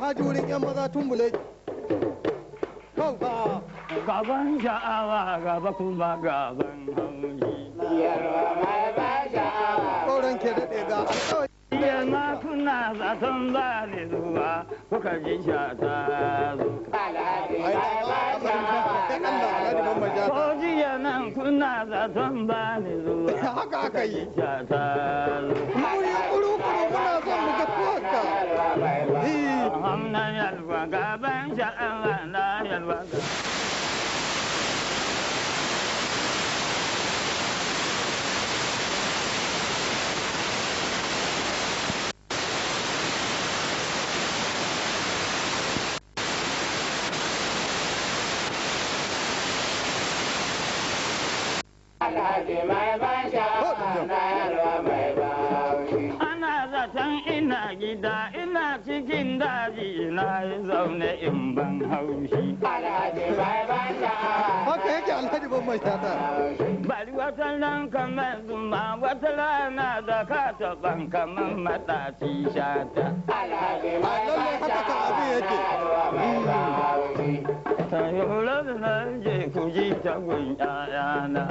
ka ji wurin yan maza tumbule kauka gaban sha'awa gaba kuma gaban haushi kauran ke daɗe ga alƙawari ma kuna zaton ba ni zuwa kuka ji shata zo ko jiya nan kuna zaton ba ni zuwa haka aka yi shata zo muri kuru-kuru muna son mu ga tuwanka hamna yalwa gaban sha'awa na yalwa ana zaton ina gida ina cikin daji ina yi zaune in ban haushi haka yake alhaji ban mai shata bari wata nan kamar zuma wata rana da ka taɓan kamar mataci shata lallai haka kan abin yake ta yi hula da na je ku ji ta gun ƴaƴana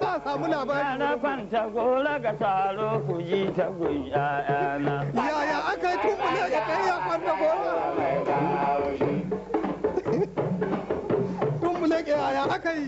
ba samu labari na kwanta gora ga taro ku ji ta gun ƴaƴana yaya aka yi tumbule ya kai ya kwanta gora tumbule ke yaya aka yi